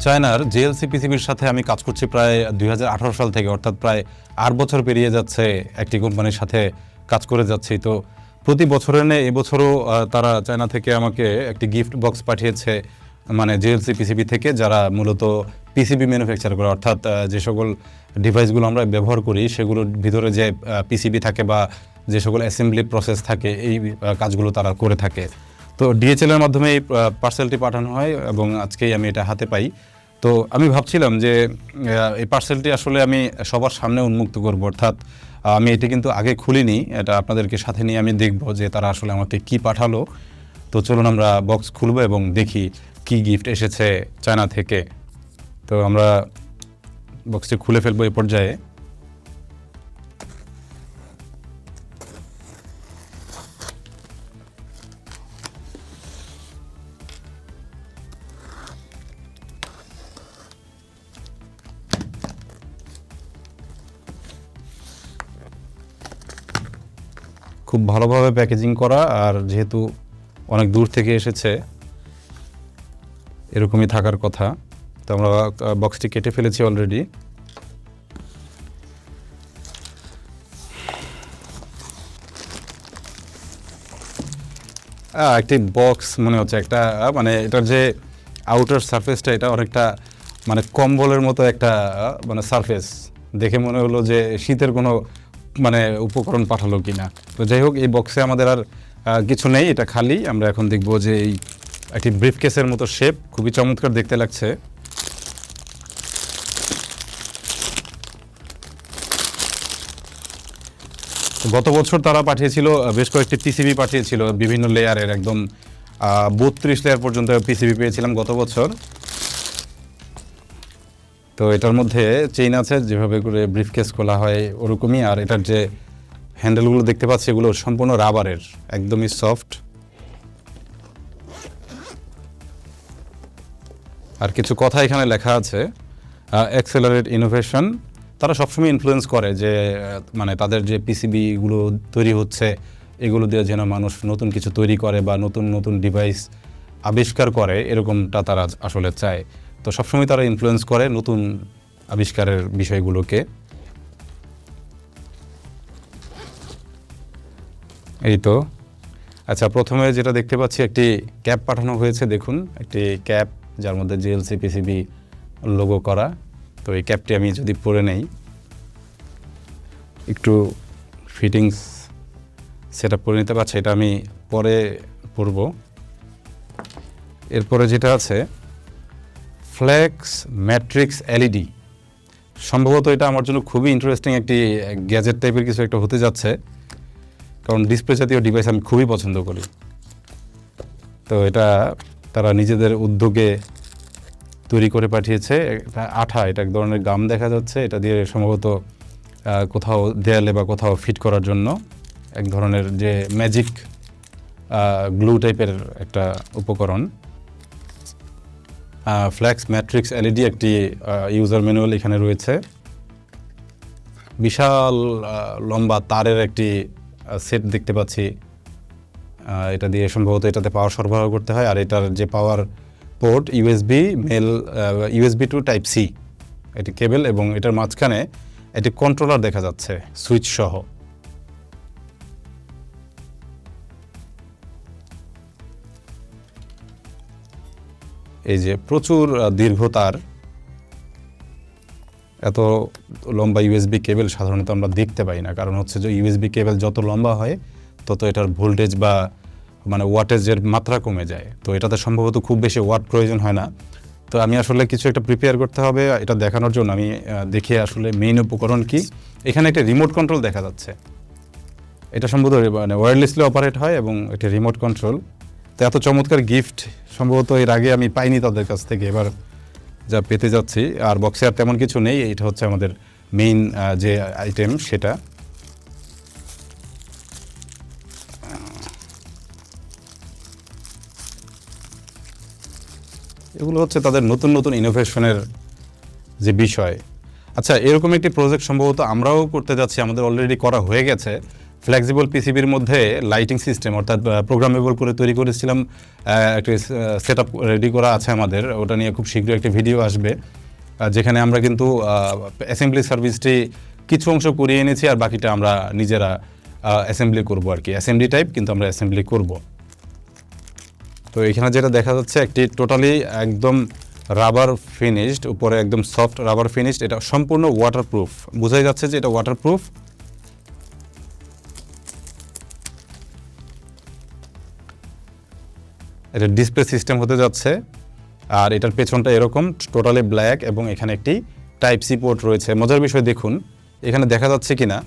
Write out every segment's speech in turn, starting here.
চায়নার জেএলসি পিসিবির সাথে আমি কাজ করছি প্রায় 2018 সাল থেকে, অর্থাৎ প্রায় 8 বছর পেরিয়ে যাচ্ছে একটি কোম্পানির সাথে কাজ করে যাচ্ছি। তো প্রতি বছরের ন্যায় এবছরও তারা চায়না থেকে আমাকে একটি গিফট বক্স পাঠিয়েছে, মানে জেএলসি পিসিবি থেকে, যারা মূলত পিসিবি ম্যানুফ্যাকচার করে, অর্থাৎ যে সকল ডিভাইসগুলো আমরা ব্যবহার করি সেগুলোর ভিতরে যে পিসিবি থাকে বা যে সকল অ্যাসেম্বলি প্রসেস থাকে এই কাজগুলো তারা করে থাকে। তো ডিএচএল এর মাধ্যমে এই পার্সেলটি পাঠানো হয় এবং আজকেই আমি এটা হাতে পাই। তো আমি ভাবছিলাম যে এই পার্সেলটি আসলে আমি সবার সামনে উন্মুক্ত করব, অর্থাৎ আমি এটি কিন্তু আগে খুলিনি, এটা আপনাদেরকে সাথে নিয়ে আমি দেখব যে তারা আসলে আমাকে কি পাঠালো। তো চলুন আমরা বক্স খুলবো এবং দেখি কি গিফট এসেছে চায়না থেকে। তো আমরা বক্সটি খুলে ফেলবো এই পর্যায়ে। খুব ভালোভাবে প্যাকেজিং করা, আর যেহেতু অনেক দূর থেকে এসেছে এরকমই থাকার কথা। তো আমরা বক্সটি কেটে ফেলেছি অলরেডি। একটি বক্স মনে হচ্ছে, একটা মানে এটার যে আউটার সারফেসটা এটা অনেকটা মানে কম্বলের মতো একটা মানে সারফেস, দেখে মনে হলো যে শীতের কোনো মানে উপকরণ পাঠালো কিনা। তো যাই হোক, এই বক্সে আমাদের আর কিছু নেই, এটা খালি। আমরা এখন দেখব যে এই একটি ব্রিফকেসের মতো শেপ, খুবই চমৎকার দেখতে লাগছে। গত বছর তারা পাঠিয়েছিল বেশ কয়েকটি পিসিবি পাঠিয়েছিল, বিভিন্ন লেয়ারের, একদম 32 লেয়ার পর্যন্ত পিসিবি পেয়েছিলাম গত বছর। তো এটার মধ্যে চেইন আছে, যেভাবে করে ব্রিফকেস খোলা হয় ওরকমই। আর এটার যে হ্যান্ডেলগুলো দেখতে পাচ্ছি এগুলো সম্পূর্ণ রাবারের, একদমই সফট। আর কিছু কথা এখানে লেখা আছে, অ্যাক্সেলারেট ইনোভেশন। তারা সবসময় ইনফ্লুয়েন্স করে যে মানে তাদের যে পিসিবিগুলো তৈরি হচ্ছে এগুলো দিয়ে যেন মানুষ নতুন কিছু তৈরি করে বা নতুন নতুন ডিভাইস আবিষ্কার করে, এরকমটা তারা আসলে চায়। তো সবসময় তারা ইনফ্লুয়েন্স করে নতুন আবিষ্কারের বিষয়গুলোকে। এই তো আচ্ছা, প্রথমে যেটা দেখতে পাচ্ছি একটি ক্যাপ পাঠানো হয়েছে। দেখুন, একটি ক্যাপ যার মধ্যে জেএলসি পিসিবি লোগো করা। তো এই ক্যাপটি আমি যদি পরে নেই, একটু ফিটিংস সেটা পরে নিতে পারছি, এটা আমি পরে পরব। এরপরে যেটা আছে ফ্লেক্স ম্যাট্রিক্স এলইডি, সম্ভবত এটা আমার জন্য খুবই ইন্টারেস্টিং একটি গ্যাজেট টাইপের কিছু একটা হতে যাচ্ছে, কারণ ডিসপ্লে জাতীয় ডিভাইস আমি খুবই পছন্দ করি। তো এটা তারা নিজেদের উদ্যোগে তৈরি করে পাঠিয়েছে। আঠা, এটা এক ধরনের গাম দেখা যাচ্ছে, এটা দিয়ে সম্ভবত কোথাও দেয়ালে বা কোথাও ফিট করার জন্য এক ধরনের যে ম্যাজিক গ্লু টাইপের একটা উপকরণ। ফ্লেক্স ম্যাট্রিক্স এলইডি একটি ইউজার ম্যানুয়াল এখানে রয়েছে। বিশাল লম্বা তারের একটি সেট দেখতে পাচ্ছি, এটা দিয়ে সম্ভবত এটাতে পাওয়ার সরবরাহ করতে হয়। আর এটার যে power port USB to type C এটি কেবল, এবং এটার মাঝখানে একটি কন্ট্রোলার দেখা যাচ্ছে সুইচ সহ। এই যে প্রচুর দীর্ঘ তার, এত লম্বা ইউএসবি কেবল সাধারণত আমরা দেখতে পাই না, কারণ হচ্ছে যে ইউএসবি কেবল যত লম্বা হয় তত এটার ভোল্টেজ বা মানে ওয়াটেজের মাত্রা কমে যায়। তো এটাতে সম্ভবত খুব বেশি ওয়াট প্রয়োজন হয় না। তো আমি আসলে কিছু একটা প্রিপেয়ার করতে হবে এটা দেখানোর জন্য আমি দেখি আসলে মেইন উপকরণ কি। এখানে একটা রিমোট কন্ট্রোল দেখা যাচ্ছে, এটা সম্ভবত মানে ওয়্যারলেসলি অপারেট হয় এবং এটা রিমোট কন্ট্রোল। তো এত চমৎকার গিফট সম্ভবত এর আগে আমি পাইনি তাদের কাছ থেকে, এবার যা পেতে যাচ্ছি। আর বক্সে আর তেমন কিছু নেই, এটা হচ্ছে আমাদের মেইন যে আইটেম সেটা। এগুলো হচ্ছে তাদের নতুন নতুন ইনোভেশনের যে বিষয়। আচ্ছা, এরকম একটি প্রজেক্ট সম্ভবত আমরাও করতে যাচ্ছি, আমাদের অলরেডি করা হয়ে গেছে। ফ্লেক্সিবল পিসিবির মধ্যে লাইটিং সিস্টেম অর্থাৎ প্রোগ্রামেবল করে তৈরি করেছিলাম। একটা সেট আপ রেডি করা আছে আমাদের, ওটা নিয়ে খুব শীঘ্রই একটা ভিডিও আসবে, যেখানে আমরা কিন্তু অ্যাসেম্বলি সার্ভিসটি কিছু অংশ করিয়ে এনেছি আর বাকিটা আমরা নিজেরা অ্যাসেম্বলি করব আর কি। অ্যাসেম্বলি টাইপ কিন্তু আমরা অ্যাসেম্বলি করব। তো এখানে যেটা দেখা যাচ্ছে একটি টোটালি একদম রাবার ফিনিশড, উপরে একদম সফট রাবার ফিনিশড, এটা সম্পূর্ণ ওয়াটারপ্রুফ। বোঝাই যাচ্ছে যে এটা ওয়াটারপ্রুফ। এটা ডিসপ্লে সিস্টেম হতে যাচ্ছে, আর এটার পেছনটা এরকম টোটালি ব্ল্যাক এবং এখানে একটি টাইপ সি পোর্ট রয়েছে। মজার বিষয় দেখুন এখানে দেখা যাচ্ছে কিনা,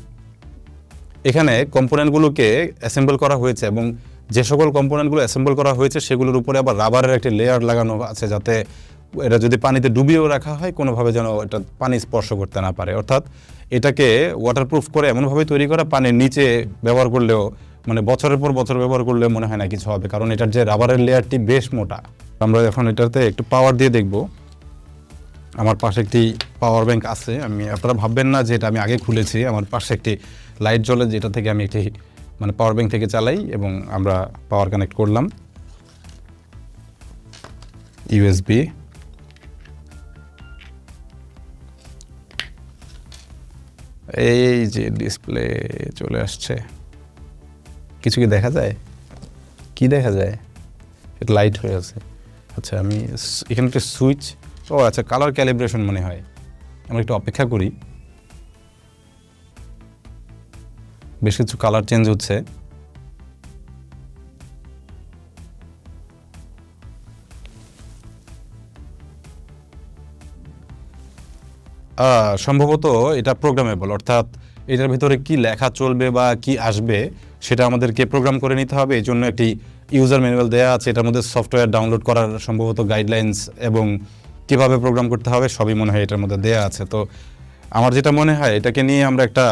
এখানে কম্পোনেন্টগুলোকে অ্যাসেম্বল করা হয়েছে এবং যে সকল কম্পোনেন্টগুলো অ্যাসেম্বল করা হয়েছে সেগুলোর উপরে আবার রাবারের একটি লেয়ার লাগানো আছে, যাতে এটা যদি পানিতে ডুবিয়েও রাখা হয় কোনোভাবে যেন এটা পানি স্পর্শ করতে না পারে। অর্থাৎ এটাকে ওয়াটারপ্রুফ করে এমনভাবে তৈরি করা, পানির নিচে ব্যবহার করলেও মানে বছরের পর বছর ব্যবহার করলেও মনে হয় না কিছু হবে, কারণ এটার যে রাবারের লেয়ারটি বেশ মোটা। আমরা এখন এটাতে একটু পাওয়ার দিয়ে দেখব। আমার পাশে একটি পাওয়ার ব্যাংক আছে, আপনারা ভাববেন না যে এটা আমি আগে খুলেছি। আমার পাশে একটি লাইট জ্বলে, যেটা থেকে আমি একটি মানে পাওয়ার ব্যাংক থেকে চালাই এবং আমরা পাওয়ার কানেক্ট করলাম ইউএসবি। এই যে ডিসপ্লে চলে আসছে। কিছু কি দেখা যায়? কি দেখা যায়? এটা লাইট হয়ে আছে। আচ্ছা, আমি এখানে একটা সুইচ, ও আচ্ছা কালার ক্যালিব্রেশন মনে হয়। আমরা একটু অপেক্ষা করি, বেশ কিছু কালার চেঞ্জ হচ্ছে। সম্ভবত এটা প্রোগ্রামেবল, অর্থাৎ এটার ভিতরে কি লেখা চলবে বা কি আসবে সেটা আমাদেরকে প্রোগ্রাম করে নিতে হবে। এই জন্য একটি ইউজার ম্যানুয়াল দেওয়া আছে, এটার মধ্যে সফটওয়্যার ডাউনলোড করার সম্ভবত গাইডলাইন্স এবং কিভাবে প্রোগ্রাম করতে হবে সবই মনে হয় এটার মধ্যে দেওয়া আছে। তো আমার যেটা মনে হয় এটাকে নিয়ে আমরা একটা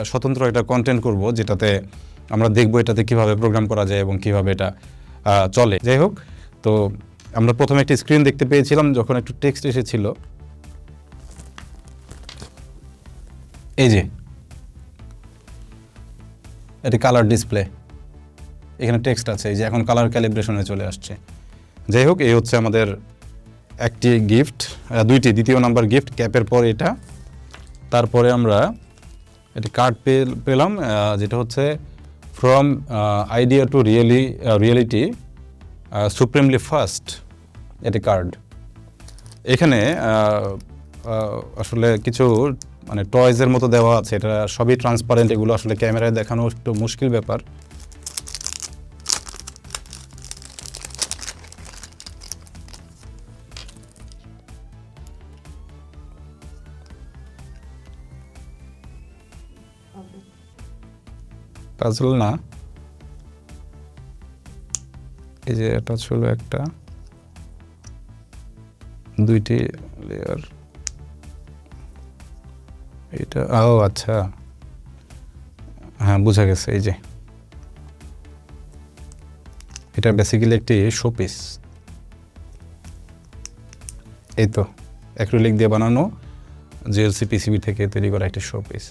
স্বতন্ত্র একটা কন্টেন্ট করব, যেটাতে আমরা দেখবো এটাতে কিভাবে প্রোগ্রাম করা যায় এবং কিভাবে এটা চলে। যাই হোক, তো আমরা প্রথমে একটি স্ক্রিন দেখতে পেয়েছিলাম যখন একটু টেক্সট এসেছিল। এই যে এটি কালার ডিসপ্লে, এখানে টেক্সট আছে, এই যে এখন কালার ক্যালিব্রেশনে চলে আসছে। যাই হোক, এই হচ্ছে আমাদের একটি গিফট, দ্বিতীয় নাম্বার গিফট ক্যাপের পর এটা। তারপরে আমরা একটি কার্ড পেলাম, যেটা হচ্ছে from idea to reality supremely fast, এটি কার্ড। এখানে আসলে কিছু মানে টয়েজের মতো দেওয়া আছে, এটা সবই ট্রান্সপারেন্ট, এগুলো আসলে ক্যামেরায় দেখানো একটু মুশকিল ব্যাপার। পাজল না, এই যে এটা ছিল একটা, দুইটি লেয়ার, এটা ও আচ্ছা হ্যাঁ বোঝা গেছে। এই যে এটা বেসিক্যালি একটি শোপিস, এই তো অ্যাক্রিলিক দিয়ে বানানো জিএলসি পিসিবি থেকে তৈরি করা একটি শোপিস।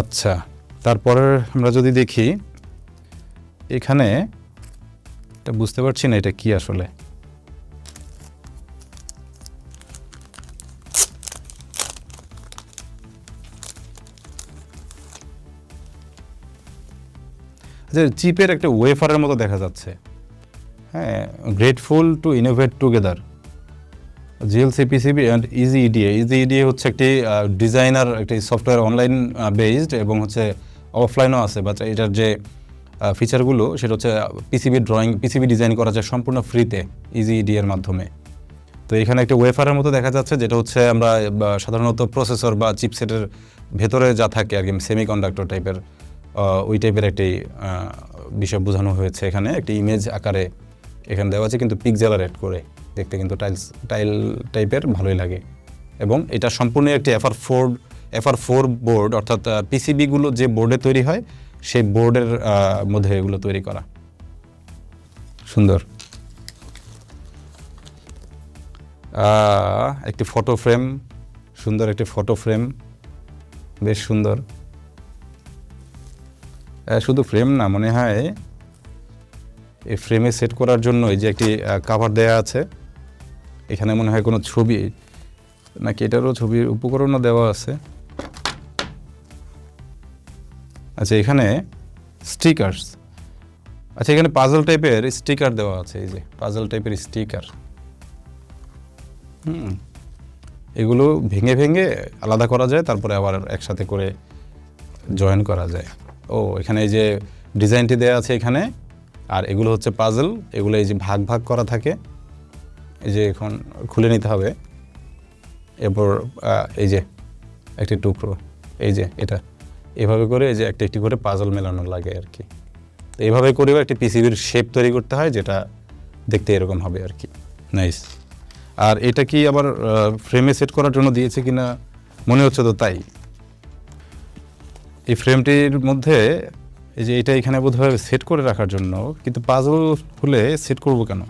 আচ্ছা, তারপরে আমরা যদি দেখি এখানে, এটা বুঝতে পারছি না এটা কি আসলে। চিপের একটা ওয়েফারের মতো দেখা যাচ্ছে। হ্যাঁ, grateful to innovate together JLC PCB and easy EDA. Easy EDA হচ্ছে একটি ডিজাইনার, একটি সফটওয়্যার অনলাইন বেসড এবং হচ্ছে অফলাইনও আছে। বাট এটার যে ফিচারগুলো সেটা হচ্ছে পিসিবি ডিজাইন করা যায় সম্পূর্ণ ফ্রিতে ইজি ইডি এর মাধ্যমে। তো এখানে একটা ওয়েফারের মতো দেখা যাচ্ছে, যেটা হচ্ছে আমরা সাধারণত প্রসেসর বা চিপসেটের ভেতরে যা থাকে আর কি, সেমিকন্ডাক্টর টাইপের, ওই টাইপের একটি বিষয় বোঝানো হয়েছে। এখানে একটি ইমেজ আকারে এখানে দেওয়া আছে, কিন্তু পিক্সেলারেট করে দেখতে কিন্তু টাইল টাইপের ভালোই লাগে। এবং এটা সম্পূর্ণ একটি FR4 বোর্ড, অর্থাৎ পিসিবিগুলো যে বোর্ডে তৈরি হয় সেই বোর্ডের মধ্যে এগুলো তৈরি করা। সুন্দর একটি ফটো ফ্রেম, সুন্দর একটি ফটো ফ্রেম বেশ সুন্দর। শুধু ফ্রেম না, মনে হয় এই ফ্রেমে সেট করার জন্য এই যে একটি কাভার দেয়া আছে, এখানে মনে হয় কোনো ছবি নাকি এটারও ছবির উপকরণও দেওয়া আছে। আচ্ছা, এখানে স্টিকারস, আচ্ছা এখানে পাজল টাইপের স্টিকার দেওয়া আছে, এই যে পাজল টাইপের স্টিকার। এগুলো ভেঙে ভেঙে আলাদা করা যায়, তারপরে আবার একসাথে করে জয়েন করা যায়। ও, এখানে এই যে ডিজাইনটি দেওয়া আছে এখানে, আর এগুলো হচ্ছে পাজল, এগুলো এই যে ভাগ ভাগ করা থাকে, এই যে এখন খুলে নিতে হবে। এরপর এই যে একটি টুকরো, এই যে এটা এভাবে করে এই যে একটা একটি করে পাজল মেলানো লাগে আর কি। তো এইভাবে করেও একটি পিসিবির শেপ তৈরি করতে হয়, যেটা দেখতে এরকম হবে আর কি। নাইস। আর এটা কি আবার ফ্রেমে সেট করার জন্য দিয়েছে কিনা মনে হচ্ছে তো তাই। এই ফ্রেমটির মধ্যে এই যে এটা এখানে বোধহয় সেট করে রাখার জন্য, কিন্তু পাজল হলে সেট করব কেন?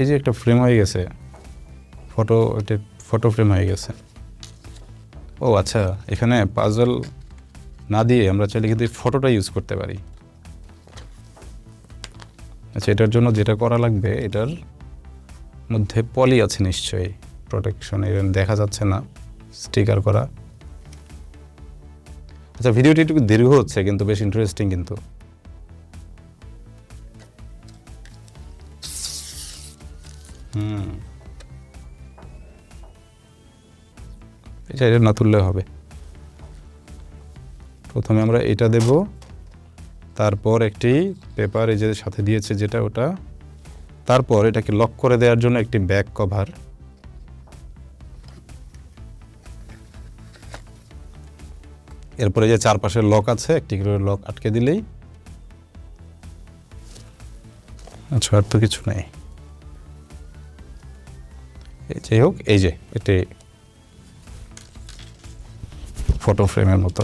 এই যে একটা ফ্রেম হয়ে গেছে, একটা ফটো ফ্রেম হয়ে গেছে। ও আচ্ছা, এখানে পাজল না দিয়ে আমরা চাইলে কিন্তু ফটোটা ইউজ করতে পারি। আচ্ছা, এটার জন্য যেটা করা লাগবে, এটার মধ্যে পলি আছে নিশ্চয়ই, প্রোটেকশন, এর দেখা যাচ্ছে না, স্টিকার করা। আচ্ছা, ভিডিওটি একটু দীর্ঘ হচ্ছে কিন্তু বেশ ইন্টারেস্টিং কিন্তু। এটা না তুললে হবে। প্রথমে আমরা এটা দেব, তারপর একটি পেপার এই যে সাথে দিয়েছে যেটা, ওটা, তারপর এটাকে লক করে দেওয়ার জন্য একটি ব্যাক কভার। এরপরে যে চারপাশে লক আছে, একটি করে লক আটকে দিলেই, আচ্ছা আর তো কিছু নেই। যাই হোক, এই যে এটি ফটো ফ্রেমের মতো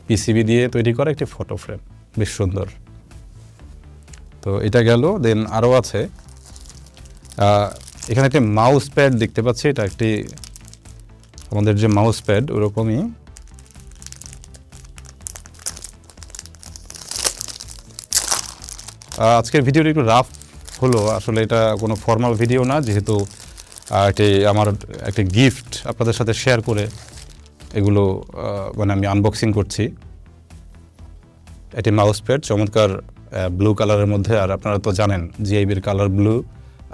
পিসিবি দিয়ে তৈরি করা একটি ফটো ফ্রেম, বেশ সুন্দর। তো এটা গেল। দেন আরও আছে, এখানে একটি মাউস প্যাড দেখতে পাচ্ছি, এটা একটি আমাদের যে মাউস প্যাড ওরকমই। আজকের ভিডিওটা একটু রাফ হলো, আসলে এটা কোনো ফর্মাল ভিডিও না, যেহেতু এটি আমার একটি গিফট আপনাদের সাথে শেয়ার করে এগুলো মানে আমি আনবক্সিং করছি। এটি মাউস প্যাড, চমৎকার ব্লু কালারের মধ্যে, আর আপনারা তো জানেন জিআইবির কালার ব্লু,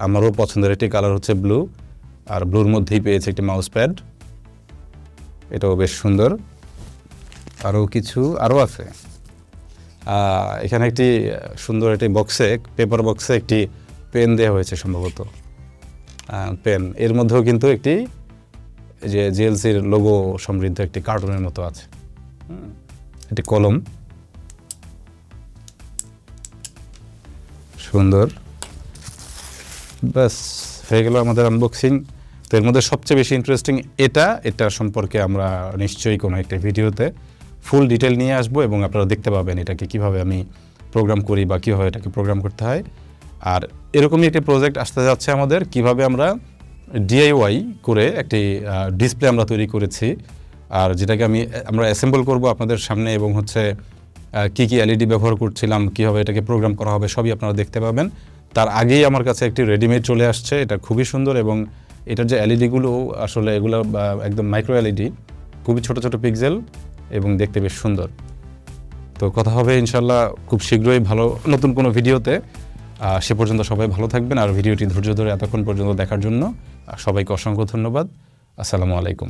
আমারও পছন্দের একটি কালার হচ্ছে ব্লু, আর ব্লুর মধ্যেই পেয়েছে একটি মাউস প্যাড, এটাও বেশ সুন্দর। আরও আছে, এখানে একটি সুন্দর একটি বক্সে, পেপার বক্সে একটি পেন দেওয়া হয়েছে সম্ভবত, পেন। এর মধ্যেও কিন্তু একটি যে জিএলসির লোগো সমৃদ্ধ একটি কার্টুনের মতো আছে, একটি কলম, সুন্দর। ব্যাস হয়ে গেল আমাদের আনবক্সিং। তো এর মধ্যে সবচেয়ে বেশি ইন্টারেস্টিং এটা সম্পর্কে আমরা নিশ্চয়ই কোনো একটা ভিডিওতে ফুল ডিটেল নিয়ে আসবো, এবং আপনারা দেখতে পাবেন এটাকে কিভাবে আমি প্রোগ্রাম করি বা কীভাবে এটাকে প্রোগ্রাম করতে হয়। আর এরকমই একটি প্রজেক্ট আসতে যাচ্ছে আমাদের, কিভাবে আমরা ডিআইওয়াই করে একটি ডিসপ্লে আমরা তৈরি করেছি, আর যেটাকে আমরা অ্যাসেম্বল করব আপনাদের সামনে, এবং হচ্ছে কী কী এলইডি ব্যবহার করছিলাম, কীভাবে এটাকে প্রোগ্রাম করা হবে, সবই আপনারা দেখতে পাবেন। তার আগেই আমার কাছে একটি রেডিমেড চলে আসছে, এটা খুবই সুন্দর, এবং এটার যে এলইডিগুলো আসলে এগুলো একদম মাইক্রো এলইডি, খুবই ছোট ছোট পিক্সেল, এবং দেখতে বেশ সুন্দর। তো কথা হবে ইনশাল্লাহ খুব শীঘ্রই ভালো নতুন কোনো ভিডিওতে। সে পর্যন্ত সবাই ভালো থাকবেন, আর ভিডিওটি ধৈর্য ধরে এতক্ষণ পর্যন্ত দেখার জন্য সবাইকে অসংখ্য ধন্যবাদ। আসসালামু আলাইকুম।